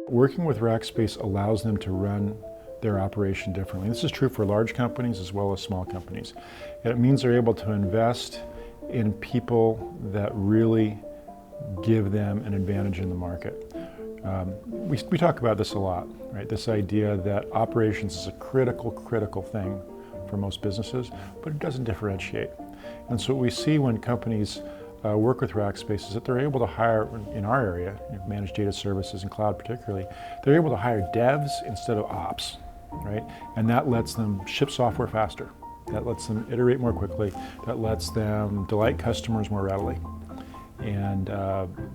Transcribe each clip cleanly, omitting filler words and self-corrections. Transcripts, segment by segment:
Working with Rackspace allows them to run their operation differently. This is true for large companies as well as small companies. And it means they're able to invest in people that really give them an advantage in the market. We talk about this a lot, right? This idea that operations is a critical thing for most businesses, but it doesn't differentiate. And so what we see when companies work with Rackspace is that they're able to hire, in our area, managed data services and cloud particularly, they're able to hire devs instead of ops, right? And that lets them ship software faster. That lets them iterate more quickly. That lets them delight customers more readily. And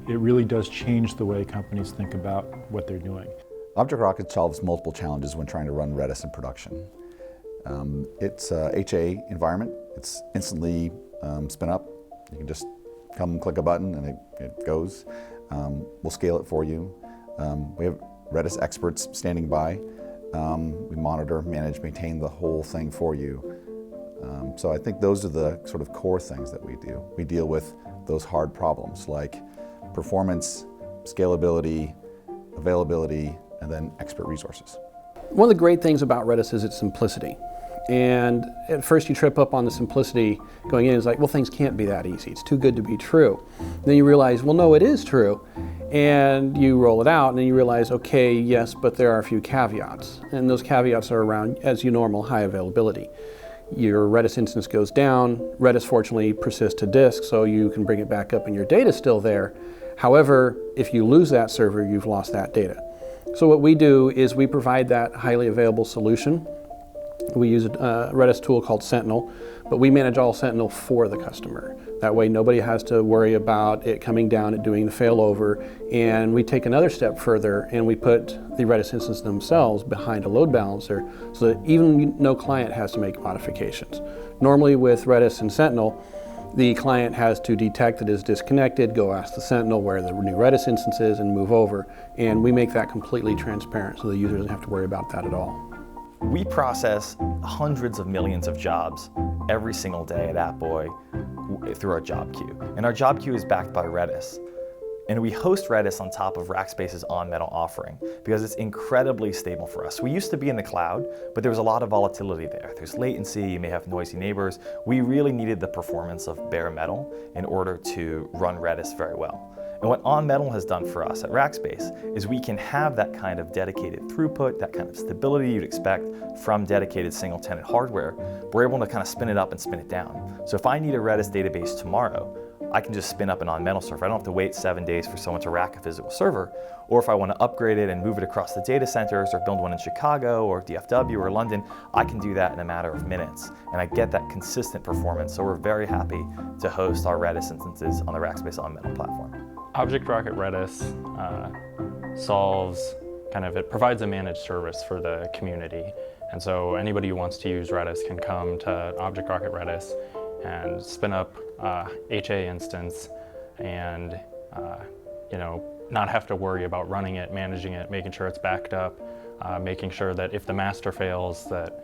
it really does change the way companies think about what they're doing. ObjectRocket solves multiple challenges when trying to run Redis in production. It's a HA environment. It's instantly spin up. You can just come click a button and it goes. We'll scale it for you. We have Redis experts standing by. We monitor, manage, maintain the whole thing for you. So I think those are the sort of core things that we do. We deal with those hard problems like performance, scalability, availability, and then expert resources. One of the great things about Redis is its simplicity. And at first you trip up on the simplicity going in. It's like, well, things can't be that easy. It's too good to be true. Then you realize, well, no, it is true. And you roll it out and then you realize, okay, yes, but there are a few caveats. And those caveats are around, as you normal, high availability. Your Redis instance goes down. Redis fortunately persists to disk, so you can bring it back up and your data's still there. However, if you lose that server, you've lost that data. So what we do is we provide that highly available solution. We use a Redis tool called Sentinel, but we manage all Sentinel for the customer. That way nobody has to worry about it coming down and doing the failover. And we take another step further and we put the Redis instance themselves behind a load balancer so that even no client has to make modifications. Normally with Redis and Sentinel, the client has to detect that it's disconnected, go ask the Sentinel where the new Redis instance is and move over. And we make that completely transparent so the user doesn't have to worry about that at all. We process hundreds of millions of jobs every single day at AppBoy through our job queue. And our job queue is backed by Redis. And we host Redis on top of Rackspace's on-metal offering because it's incredibly stable for us. We used to be in the cloud, but there was a lot of volatility there. There's latency, you may have noisy neighbors. We really needed the performance of bare metal in order to run Redis very well. And what on-metal has done for us at Rackspace is we can have that kind of dedicated throughput, that kind of stability you'd expect from dedicated single-tenant hardware. We're able to kind of spin it up and spin it down. So if I need a Redis database tomorrow, I can just spin up an on-metal server. I don't have to wait 7 days for someone to rack a physical server. Or if I want to upgrade it and move it across the data centers or build one in Chicago or DFW or London, I can do that in a matter of minutes. And I get that consistent performance. So we're very happy to host our Redis instances on the Rackspace on-metal platform. ObjectRocket Redis it provides a managed service for the community. And so anybody who wants to use Redis can come to ObjectRocket Redis and spin up HA instance and not have to worry about running it, managing it, making sure it's backed up, making sure that if the master fails that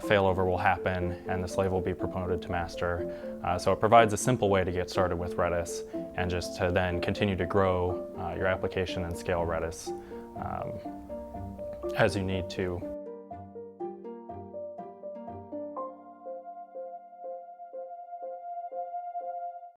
failover will happen and the slave will be promoted to master. So it provides a simple way to get started with Redis and just to then continue to grow your application and scale Redis as you need to.